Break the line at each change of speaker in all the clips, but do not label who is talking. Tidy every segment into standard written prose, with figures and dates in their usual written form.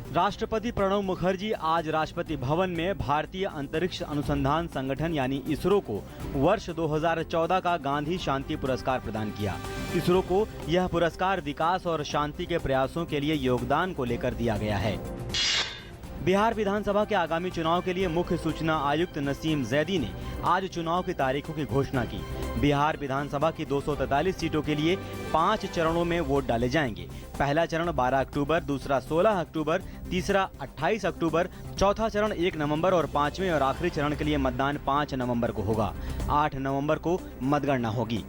राष्ट्रपति प्रणब मुखर्जी आज राष्ट्रपति भवन में भारतीय अंतरिक्ष अनुसंधान संगठन यानी इसरो को वर्ष 2014 का गांधी शांति पुरस्कार प्रदान किया। इसरो को यह पुरस्कार विकास और शांति के प्रयासों के लिए योगदान को लेकर दिया गया है। बिहार विधानसभा के आगामी चुनाव के लिए मुख्य सूचना आयुक्त नसीम जैदी ने आज चुनाव की तारीखों की घोषणा की। बिहार विधानसभा की 243 सीटों के लिए 5 चरणों में वोट डाले जाएंगे। पहला चरण 12 अक्टूबर, दूसरा 16 अक्टूबर, तीसरा 28 अक्टूबर, चौथा चरण 1 नवंबर और पांचवें और आखिरी चरण के लिए मतदान 5 नवंबर को होगा। 8 नवंबर को मतगणना होगी।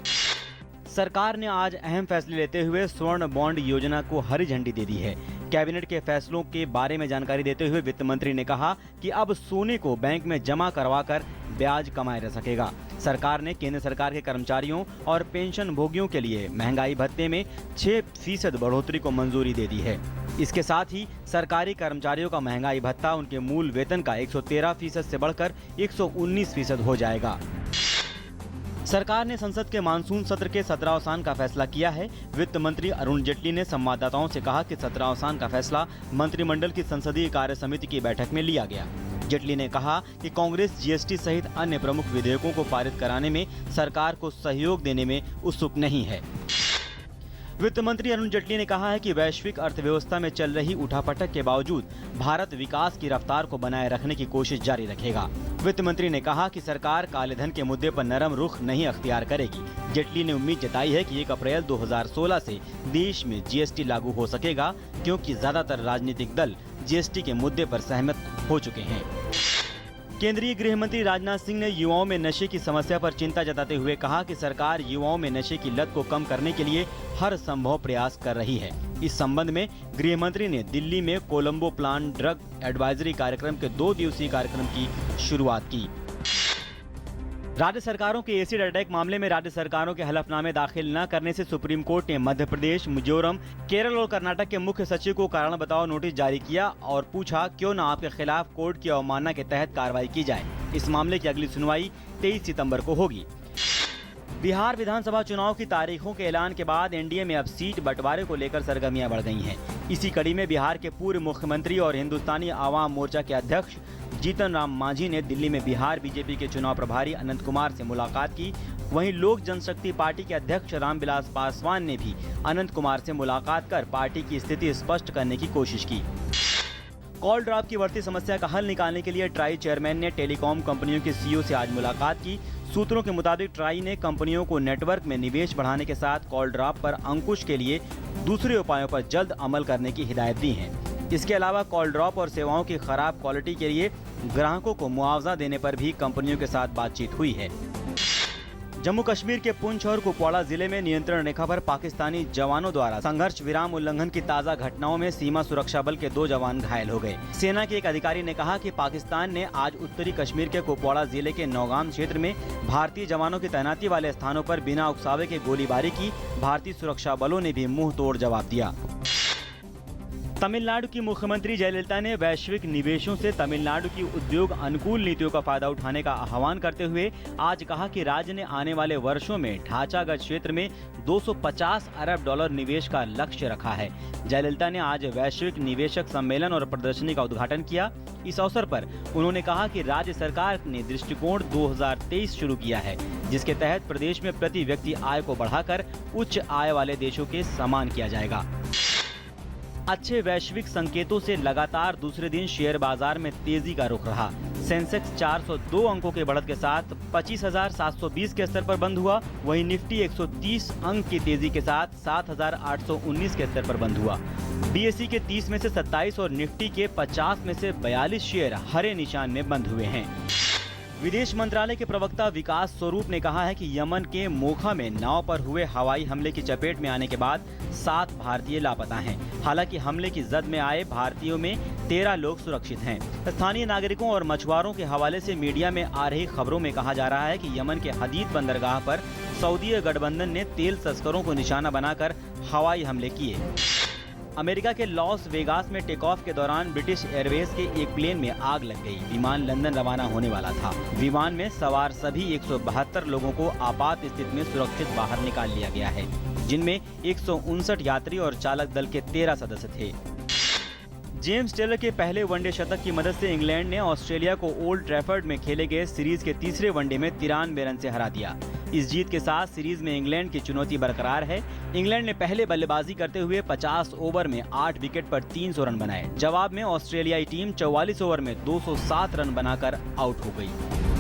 सरकार ने आज अहम फैसले लेते हुए स्वर्ण बॉन्ड योजना को हरी झंडी दे दी है। कैबिनेट के फैसलों के बारे में जानकारी देते हुए वित्त मंत्री ने कहा कि अब सोने को बैंक में जमा करवाकर ब्याज कमाया जा सकेगा। सरकार ने केंद्र सरकार के कर्मचारियों और पेंशन भोगियों के लिए महंगाई भत्ते में 6% बढ़ोतरी को मंजूरी दे दी है। इसके साथ ही सरकारी कर्मचारियों का महंगाई भत्ता उनके मूल वेतन का 113% से बढ़कर 119% हो जाएगा। सरकार ने संसद के मानसून सत्र के सत्रावसान का फैसला किया है। वित्त मंत्री अरुण जेटली ने संवाददाताओं से कहा कि सत्रावसान का फैसला मंत्रिमंडल की संसदीय कार्य समिति की बैठक में लिया गया। जेटली ने कहा कि कांग्रेस जीएसटी सहित अन्य प्रमुख विधेयकों को पारित कराने में सरकार को सहयोग देने में उत्सुक नहीं है। वित्त मंत्री अरुण जेटली ने कहा है कि वैश्विक अर्थव्यवस्था में चल रही उठापटक के बावजूद भारत विकास की रफ्तार को बनाए रखने की कोशिश जारी रखेगा। वित्त मंत्री ने कहा कि सरकार कालेधन के मुद्दे पर नरम रुख नहीं अख्तियार करेगी। जेटली ने उम्मीद जताई है कि 1 अप्रैल 2016 से देश में जीएसटी लागू हो सकेगा, क्योंकि ज्यादातर राजनीतिक दल जीएसटी के मुद्दे पर सहमत हो चुके हैं। केंद्रीय गृह मंत्री राजनाथ सिंह ने युवाओं में नशे की समस्या पर चिंता जताते हुए कहा कि सरकार युवाओं में नशे की लत को कम करने के लिए हर संभव प्रयास कर रही है। इस संबंध में गृह मंत्री ने दिल्ली में कोलंबो प्लान ड्रग एडवाइजरी कार्यक्रम के 2 दिवसीय कार्यक्रम की शुरुआत की। राज्य सरकारों के एसिड अटैक मामले में राज्य सरकारों के हलफनामे दाखिल न करने से सुप्रीम कोर्ट ने मध्य प्रदेश, मिजोरम, केरल और कर्नाटक के मुख्य सचिव को कारण बताओ नोटिस जारी किया और पूछा क्यों न आपके खिलाफ कोर्ट की अवमानना के तहत कार्रवाई की जाए। इस मामले की अगली सुनवाई 23 सितंबर को होगी। बिहार विधानसभा चुनाव की तारीखों के ऐलान के बाद एनडीए में अब सीट बंटवारे को लेकर सरगर्मियां बढ़ गई हैं। इसी कड़ी में बिहार के पूर्व मुख्यमंत्री और हिंदुस्तानी आवाम मोर्चा के अध्यक्ष जीतन राम मांझी ने दिल्ली में बिहार बीजेपी के चुनाव प्रभारी अनंत कुमार से मुलाकात की। वहीं लोक जनशक्ति पार्टी के अध्यक्ष रामविलास पासवान ने भी अनंत कुमार से मुलाकात कर पार्टी की स्थिति स्पष्ट करने की कोशिश की। कॉल ड्रॉप की बढ़ती समस्या का हल निकालने के लिए ट्राई चेयरमैन ने टेलीकॉम कंपनियों के सीईओ से आज मुलाकात की। सूत्रों के मुताबिक ट्राई ने कंपनियों को नेटवर्क में निवेश बढ़ाने के साथ कॉल ड्रॉप पर अंकुश के लिए दूसरे उपायों पर जल्द अमल करने की हिदायत दी है। इसके अलावा कॉल ड्रॉप और सेवाओं की खराब क्वालिटी के लिए ग्राहकों को मुआवजा देने पर भी कंपनियों के साथ बातचीत हुई है। जम्मू कश्मीर के पुंछ और कुपवाड़ा जिले में नियंत्रण रेखा पर पाकिस्तानी जवानों द्वारा संघर्ष विराम उल्लंघन की ताज़ा घटनाओं में सीमा सुरक्षा बल के 2 जवान घायल हो गए। सेना के एक अधिकारी ने कहा कि पाकिस्तान ने आज उत्तरी कश्मीर के कुपवाड़ा जिले के नौगाम क्षेत्र में भारतीय जवानों की तैनाती वाले स्थानों पर बिना उकसावे के गोलीबारी की। भारतीय सुरक्षा बलों ने भी मुंह तोड़ जवाब दिया। तमिलनाडु की मुख्यमंत्री जयललिता ने वैश्विक निवेशों से तमिलनाडु की उद्योग अनुकूल नीतियों का फायदा उठाने का आह्वान करते हुए आज कहा कि राज्य ने आने वाले वर्षों में ढांचागत क्षेत्र में $250 अरब निवेश का लक्ष्य रखा है। जयललिता ने आज वैश्विक निवेशक सम्मेलन और प्रदर्शनी का उद्घाटन किया। इस अवसर पर उन्होंने कहा कि राज्य सरकार ने दृष्टिकोण 2023 शुरू किया है, जिसके तहत प्रदेश में प्रति व्यक्ति आय को बढ़ाकर उच्च आय वाले देशों के समान किया जाएगा। अच्छे वैश्विक संकेतों से लगातार दूसरे दिन शेयर बाजार में तेजी का रुख रहा। सेंसेक्स 402 अंकों के बढ़त के साथ 25,720 के स्तर पर बंद हुआ। वहीं निफ्टी 130 अंक की तेजी के साथ 7,819 के स्तर पर बंद हुआ। बीएसई के 30 में से 27 और निफ्टी के 50 में से 42 शेयर हरे निशान में बंद हुए हैं। विदेश मंत्रालय के प्रवक्ता विकास स्वरूप ने कहा है कि यमन के मोखा में नाव पर हुए हवाई हमले की चपेट में आने के बाद 7 भारतीय लापता हैं। हालांकि हमले की जद में आए भारतीयों में 13 लोग सुरक्षित हैं। स्थानीय नागरिकों और मछुआरों के हवाले से मीडिया में आ रही खबरों में कहा जा रहा है कि यमन के हदीद बंदरगाह पर सऊदी गठबंधन ने तेल तस्करों को निशाना बनाकर हवाई हमले किए। अमेरिका के लॉस वेगास में टेक ऑफ के दौरान ब्रिटिश एयरवेज के एक प्लेन में आग लग गई। विमान लंदन रवाना होने वाला था। विमान में सवार सभी 172 लोगों को आपात स्थिति में सुरक्षित बाहर निकाल लिया गया है, जिनमें 159 यात्री और चालक दल के 13 सदस्य थे। जेम्स टेलर के पहले वनडे शतक की मदद से इंग्लैंड ने ऑस्ट्रेलिया को ओल्ड ट्रैफर्ड में खेले गए सीरीज के तीसरे वनडे में 93 रन से हरा दिया। इस जीत के साथ सीरीज में इंग्लैंड की चुनौती बरकरार है। इंग्लैंड ने पहले बल्लेबाजी करते हुए 50 ओवर में 8 विकेट पर 300 रन बनाए। जवाब में ऑस्ट्रेलियाई टीम 44 ओवर में 207 रन बनाकर आउट हो गई।